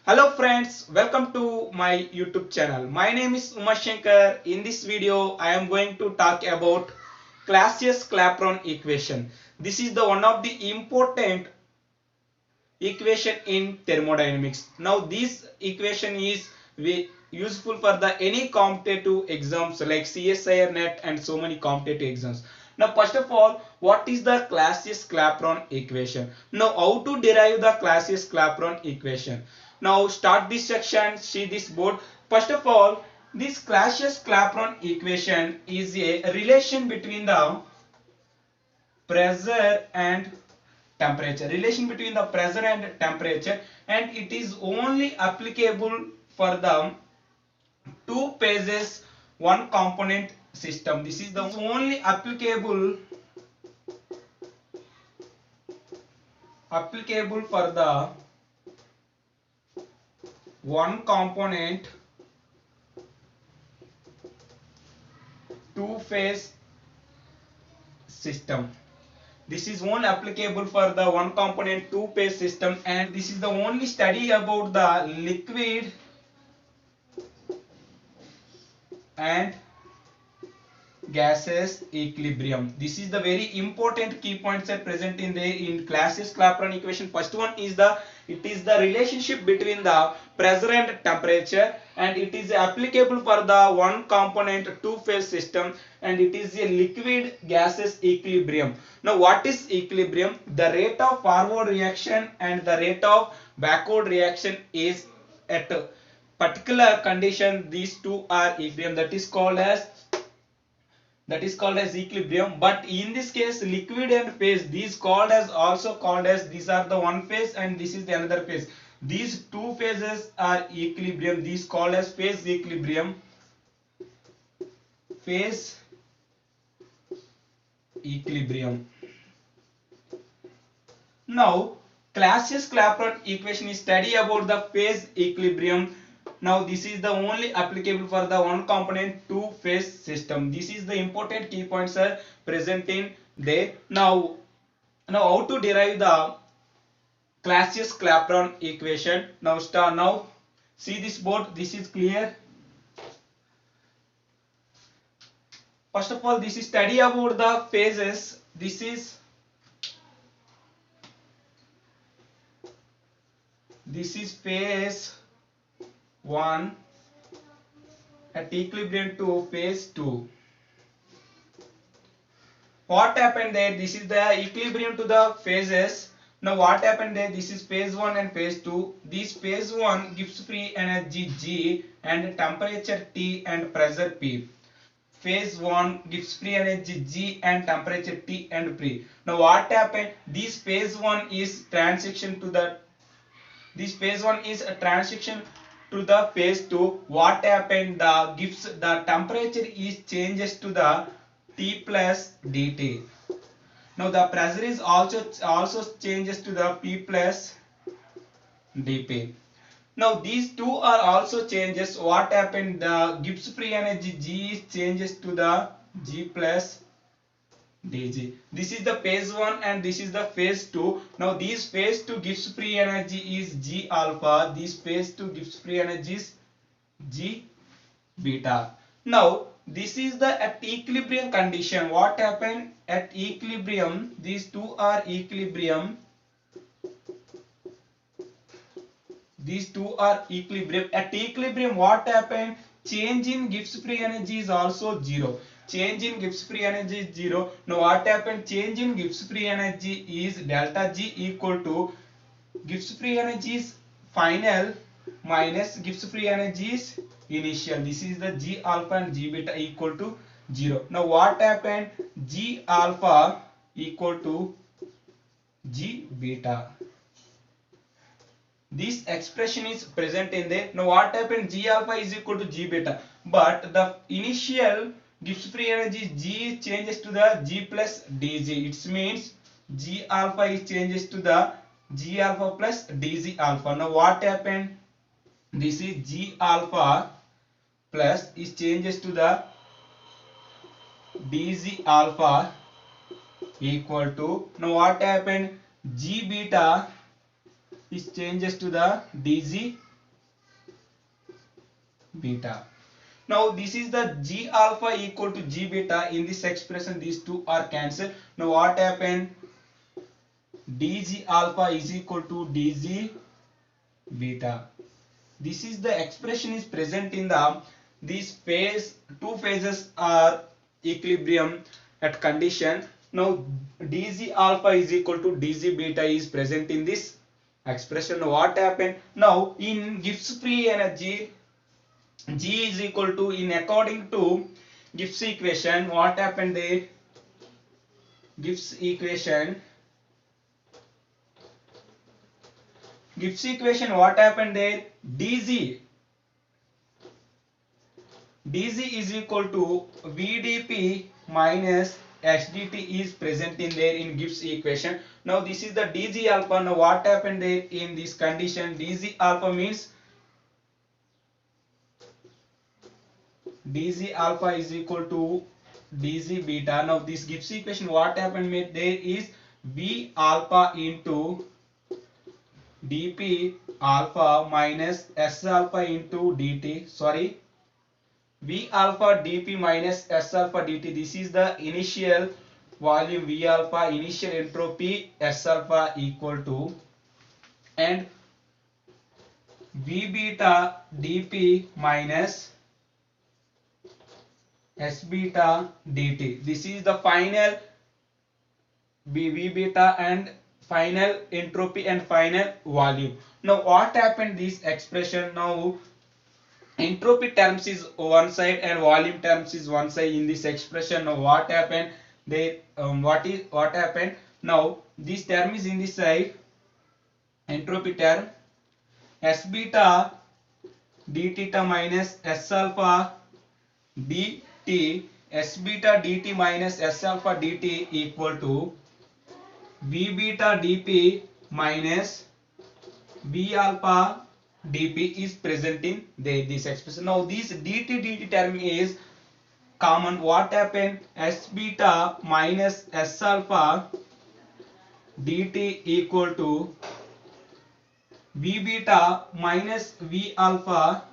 Hello friends, welcome to my YouTube channel. My name is Umashankar. In this video, I am going to talk about Clausius-Clapeyron equation. This is the one of the important equation in thermodynamics. Now this equation is useful for the any competitive exams like CSIR net and so many competitive exams. Now first of all, what is the Clausius-Clapeyron equation? Now how to derive the Clausius-Clapeyron equation? Now start this section, see this board. First of all, this Clausius-Clapeyron equation is a relation between the pressure and temperature, relation between the pressure and temperature, and it is only applicable for the two phases one component system. This is the only applicable for the one component two phase system. This is only applicable for the one component two phase system, and this is the only study about the liquid and gases equilibrium. This is the very important key points are present in the Clausius-Clapeyron equation. First one is it is the relationship between the pressure and temperature, and it is applicable for the one component two phase system, and it is a liquid gases equilibrium. Now what is equilibrium? The rate of forward reaction and the rate of backward reaction is at a particular condition, these two are equilibrium, that is called as equilibrium. But in this case, liquid and phase, these also called as, these are the one phase and this is the another phase. These two phases are equilibrium, these called as phase equilibrium. Phase equilibrium. Now Clausius-Clapeyron equation is study about the phase equilibrium. Now this is the only applicable for the one component two phase system. This is the important key points are present in there. Now how to derive the Clausius-Clapeyron equation? Now see this board, this is clear. First of all, this is study about the phases. This is phase 1 at equilibrium to phase 2. What happened there? This is the equilibrium to the phases. Now what happened there? This is phase 1 and phase 2. This phase 1 gives free energy G and temperature T and pressure P. Phase 1 gives free energy G and temperature T and P. Now what happened? This phase 1 is transition to the phase 2. What happened? The temperature is changes to the T plus dt. Now the pressure is also changes to the P plus dP. Now these two are also changes. What happened? The Gibbs free energy G changes to the G plus dg. This is the phase 1 and this is the phase 2. Now this phase 2 Gibbs free energy is G alpha. This phase 2 Gibbs free energy is G beta. Now this is the at equilibrium condition. What happened at equilibrium? These two are equilibrium. These two are equilibrium. At equilibrium, what happened? Change in Gibbs free energy is also zero. Change in Gibbs free energy is zero. Now what happened? Change in Gibbs free energy is delta G equal to Gibbs free energy is final minus Gibbs free energy is initial. This is the G alpha and G beta equal to 0. Now what happened? G alpha equal to G beta. This expression is present in there. Now what happened? G alpha is equal to G beta, but the initial Gibbs free energy G changes to the G plus dg. It means G alpha is changes to the G alpha plus dg alpha. Now what happened? This is G alpha plus is changes to the dg alpha equal to, now what happened? G beta is changes to the dg beta. Now this is the G alpha equal to G beta. In this expression these two are cancelled. Now what happened? dg alpha is equal to dg beta. This is the expression is present in the these phase, two phases are equilibrium at condition. Now dg alpha is equal to dg beta is present in this expression. What happened? Now in Gibbs free energy, G is equal to, in according to Gibbs equation, what happened there? Gibbs equation, what happened there? dg is equal to vdp minus hdt is present in there in Gibbs equation. Now this is the dg alpha. Now what happened there in this condition? dg alpha means dg alpha is equal to dg beta. Now this Gibbs equation, what happened there is v alpha into dp alpha minus s alpha into dt, sorry, v alpha dp minus s alpha dt. This is the initial volume v alpha, initial entropy s alpha equal to, and v beta dp minus s beta dt. This is the final v beta and final entropy and final volume. Now what happened this expression? Now entropy terms is one side and volume terms is one side in this expression. Now what happened? They what happened? Now this term is in this side, entropy term, s beta d theta minus s alpha dt, s beta dt minus s alpha dt equal to v beta dp minus v alpha dp is present in this expression. Now this dt term is common. What happened? S beta minus s alpha dt equal to v beta minus v alpha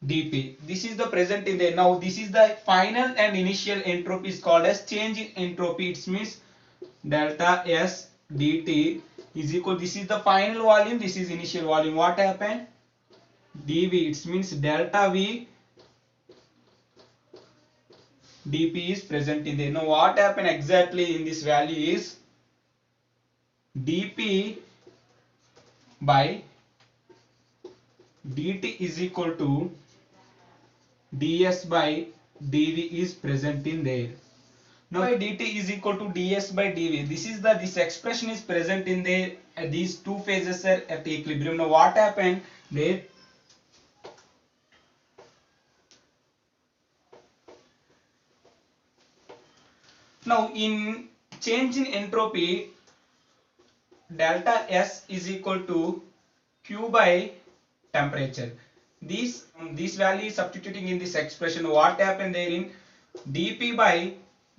dp. This is the present in there. Now this is the final and initial entropy is called as change in entropy. It means delta S dt is equal, this is the final volume, this is initial volume. What happened? dV, it means delta V dP is present in there. Now what happened exactly in this value is dP by dt is equal to ds by dV is present in there. Now dt is equal to ds by dv. This expression is present in there. These two phases are at equilibrium. Now what happened there? Now in change in entropy, delta S is equal to Q by temperature. This value is substituting in this expression. What happened there? In dP by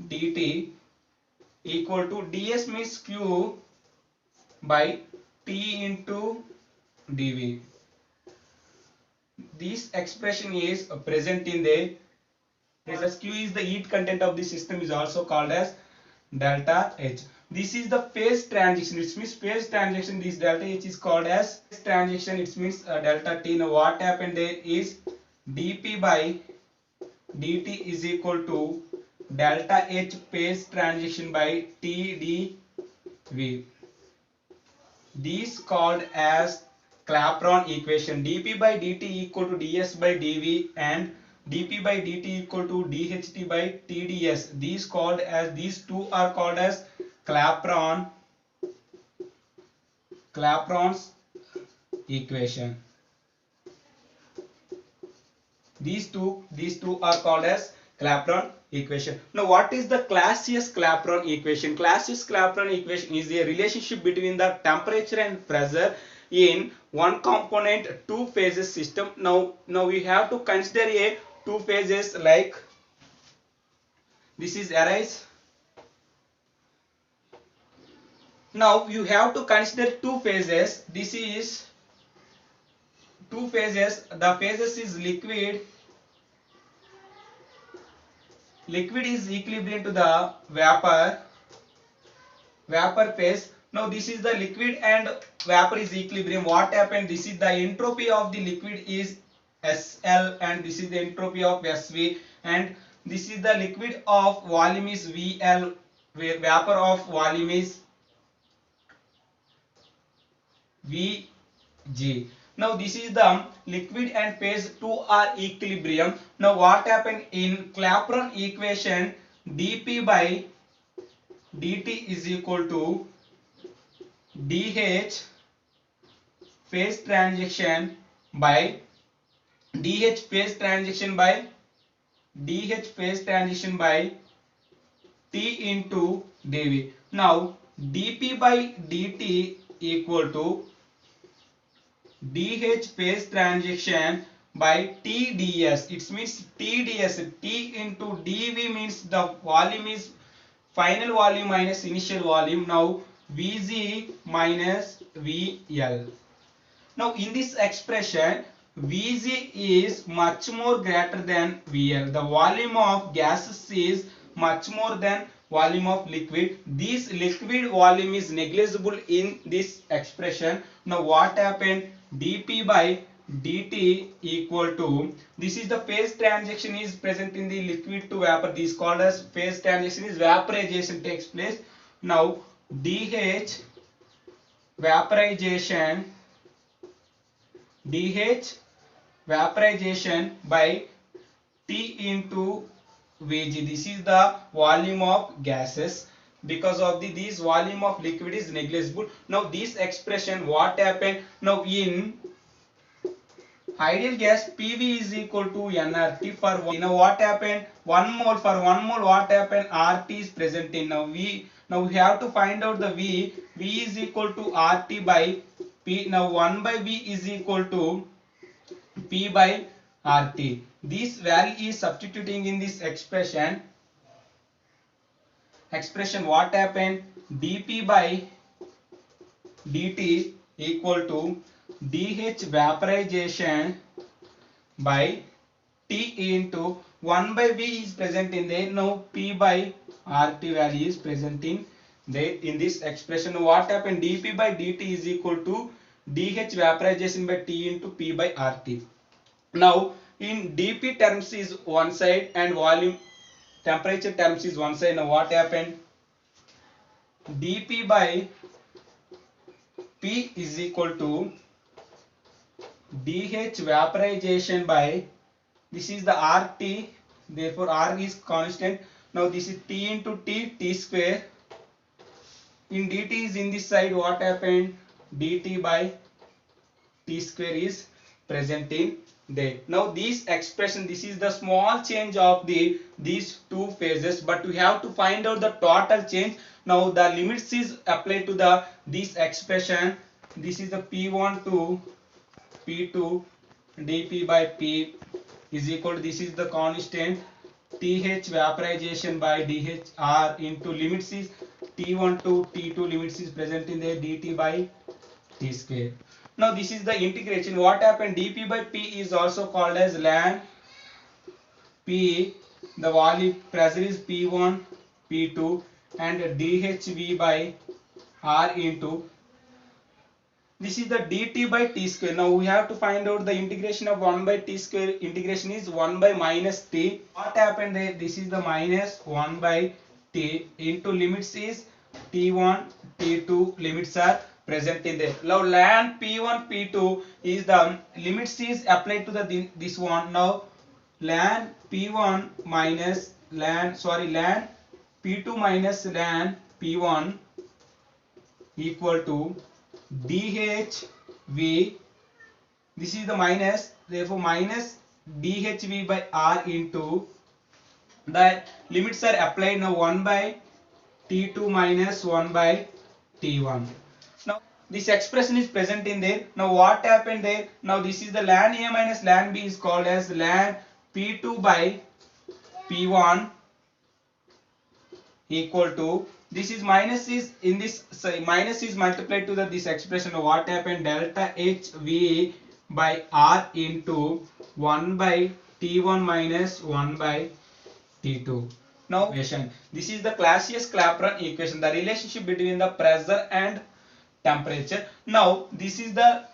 dt equal to ds means Q by T into dV. This expression is present in the, as Q is the heat content of the system, is also called as delta H. This is the phase transition. It means phase transition. This delta H is called as phase transition. It means delta T. Now what happened there is dP by dt is equal to delta H phase transition by T dV. This called as Clapeyron equation. dP by dt equal to ds by dV and dP by dt equal to dHT by TdS. These two are called as Clapeyron's equation. These two are called as Clapeyron equation. Now what is the Clausius-Clapeyron equation? Clausius-Clapeyron equation is a relationship between the temperature and pressure in one component two phases system. Now we have to consider a two phases, like this is arise. Now you have to consider two phases. This is two phases. The phases is liquid. Liquid is equilibrium to the vapor phase. Now this is the liquid and vapor is equilibrium. What happened? This is the entropy of the liquid is SL and this is the entropy of SV, and this is the liquid of volume is VL, vapor of volume is Vg. Now this is the liquid and phase 2 are equilibrium. Now what happened in Clapeyron equation? dP by dt is equal to dH phase transition by dH phase transition by T into dV. Now dP by dt equal to dH phase transition by TdS. It means TdS. T into dV means the volume is final volume minus initial volume. Now Vg minus VL. Now in this expression, Vg is much more greater than VL. The volume of gases is much more than volume of liquid. This liquid volume is negligible in this expression. Now what happened? dP by dt equal to, this is the phase transition is present in the liquid to vapor. This is called as phase transition, is vaporization takes place. Now dH vaporization by T into Vg. This is the volume of gases. Because of this volume of liquid is negligible. Now this expression, what happened? Now in ideal gas, PV is equal to nRT for 1. Now what happened? 1 mole, for 1 mole what happened? RT is present in. Now we have to find out the V. V is equal to RT by P. Now 1 by V is equal to P by RT. This value is substituting in this expression. What happened? dP by dt equal to dH vaporization by T into 1 by V is present in there. Now P by RT value is present in there in this expression. What happened? dP by dt is equal to dH vaporization by T into P by RT. Now in dP terms is one side and volume temperature terms is one side. Now what happened? dP by P is equal to dH vaporization by, this is the RT, therefore R is constant. Now this is T into T square. In dt is in this side, what happened? dt by T square is present in there. Now this expression, this is the small change of these two phases, but we have to find out the total change. Now the limits is applied to this expression. This is the P1 to P2 dP by P is equal to, this is the constant, TH vaporization by dHR into limits is T1 to T2, limits is present in there, dt by T square. Now this is the integration. What happened? dP by P is also called as ln P. The volume pressure is P1, P2 and dHV by R into, this is the dt by T square. Now we have to find out the integration of 1 by T square. Integration is 1 by minus T. What happened there? This is the minus 1 by T into limits is T1, T2, limits are present in there. Now ln P1, P2 is the limits is applied to this one. Now ln P1 minus ln P2 minus ln P1 equal to dHV. This is the minus, therefore minus dHV by R into, the limits are applied. Now 1 by T2 minus 1 by T1. Now this expression is present in there. Now what happened there? Now this is the ln A minus ln B is called as ln P2 by P1 equal to, this is minus is in this, minus is multiplied to this expression. What happened? Delta HV by R into 1 by T1 minus 1 by T2. Now this is the Clausius-Clapeyron equation, the relationship between the pressure and temperature. Now this is the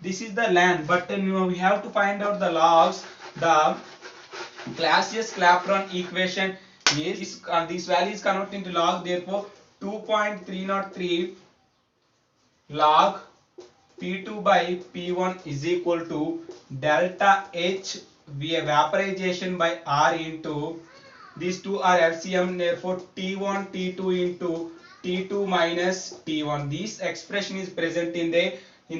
ln, but we have to find out the logs. The Clausius-Clapeyron equation is this value is converted into log, therefore 2.303 log P2 by P1 is equal to delta H vaporization by R into these two are LCM, therefore T1 T2 into T2 minus T1. This expression is present in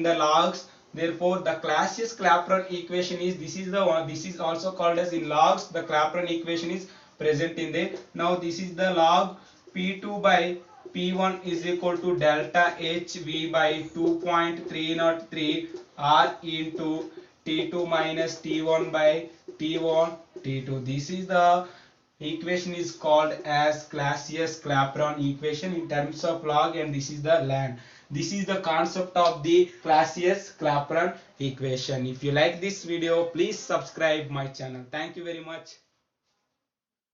the logs. Therefore the Clausius-Clapeyron equation is this is the one, this is also called as in logs. The Clapeyron equation is present in the, now this is the log P2 by P1 is equal to delta HV by 2.303 R into T2 minus T1 by T1 T2. This is the equation is called as Clausius-Clapeyron equation in terms of log, and this is the ln. This is the concept of the Clausius-Clapeyron equation. If you like this video, please subscribe my channel. Thank you very much.